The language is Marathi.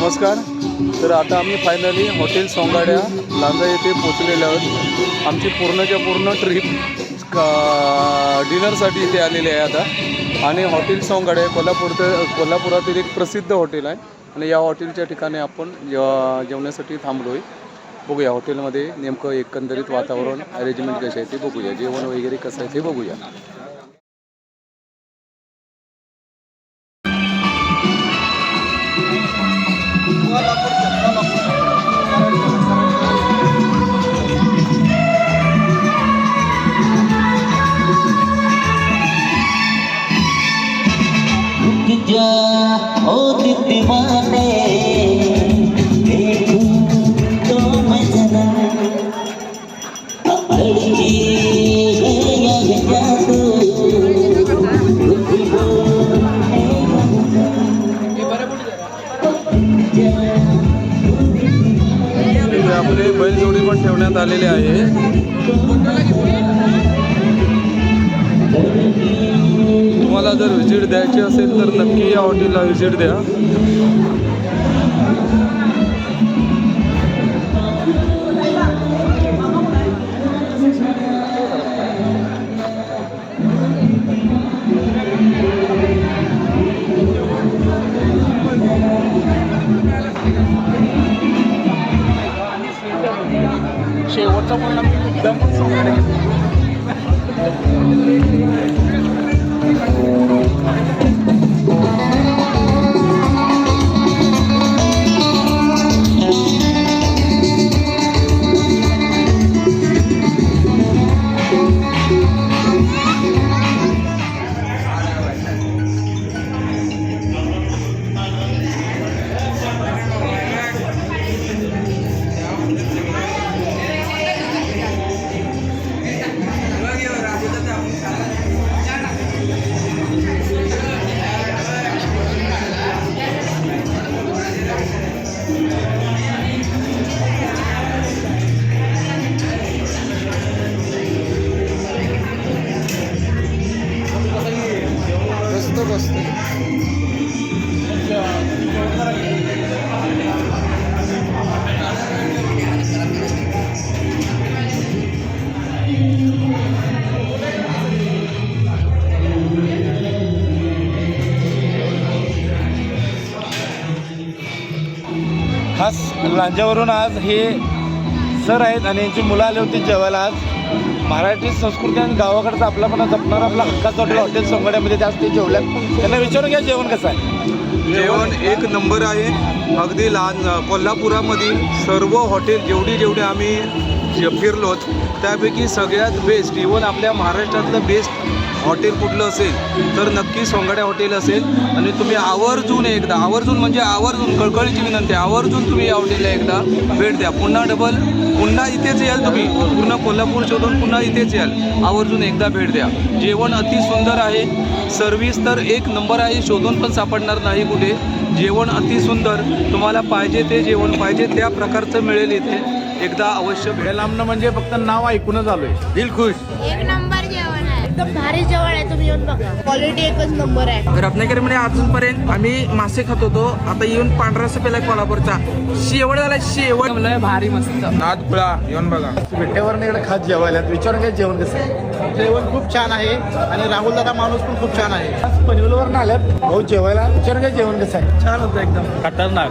नमस्कार. तर आता आम्ही फायनली हॉटेल सोंगाड्या लांजा येथे पोचलेले आहोत. आमची पूर्णच्या पूर्ण ट्रिप डिनरसाठी इथे आलेली आहे आता. आणि हॉटेल सोंगाड्या कोल्हापुरातील एक प्रसिद्ध हॉटेल आहे आणि या हॉटेलच्या ठिकाणी आपण जेवण्यासाठी थांबलो आहे. बघूया हॉटेलमध्ये नेमकं एकंदरीत वातावरण अरेंजमेंट कशी आहे ते बघूया, जेवण वगैरे कसं आहे ते बघूया. ओ दीवाने देखूं तो मैं जन्म लड़की ये जादू आपले बैलजोडी पण ठेवण्यात आलेले आहे. तुम्हाला जर व्हिजिट द्यायची असेल तर नक्की या हॉटेलला व्हिजिट द्या. शेवटचा पण एकदम खास लांजावरून आज हे सर आहेत आणि यांची मुलं आले होती जेवायला. आज मराठी संस्कृती आणि गावाकडचं आपला पण जपणार आपला हक्काचं हॉटेल सोंगाड्यामध्ये जास्त जेवल्यात. त्यांना विचारून घ्या जेवण कसं आहे. जेवण एक नंबर आहे. अगदी कोल्हापुरामधील सर्व हॉटेल जेवढी आम्ही फिरलोत त्यापैकी सगळ्यात बेस्ट, इव्हन आपल्या महाराष्ट्रातलं बेस्ट हॉटेल कुठलं असेल तर नक्की सोंगाड्या हॉटेल असेल. आणि तुम्ही आवर्जून कळकळीची विनंती, आवर्जून तुम्ही या हॉटेलला एकदा भेट द्या. पुन्हा इथेच याल तुम्ही, पूर्ण कोल्हापूर शोधून पुन्हा इथेच याल. आवर्जून एकदा भेट द्या. जेवण अति सुंदर आहे, सर्व्हिस तर एक नंबर आहे, शोधून पण सापडणार नाही कुठे. जेवण अति सुंदर, तुम्हाला पाहिजे ते जेवण पाहिजे त्या प्रकारचं मिळेल इथे. एकदा अवश्य भेट. लांबणं म्हणजे फक्त नाव ऐकूनच आलोय. दिल खुश. एक नंबर जेवण आहे, एकदम भारी जेवण आहे. तुम्ही येऊन बघा, क्वालिटी एकच नंबर आहे. रत्नागिरीमध्ये अजूनपर्यंत आम्ही मासे खात होतो, आता येऊन पांढरा रस्सा पेला कोल्हापूरचा. शेवट झाला, शेवट भारी मस्त. नादपुळा येऊन बघा. भेट्यावर इकडे खास जेवायला विचारून घ्या जेवण कसं आहे. जेवण खूप छान आहे आणि राहुल दादा माणूस पण खूप छान आहे. पनवेलवरून आल्यात भाऊ जेवायला, विचारून घ्या जेवण कसं आहे. छान होतं एकदम खतरनाक.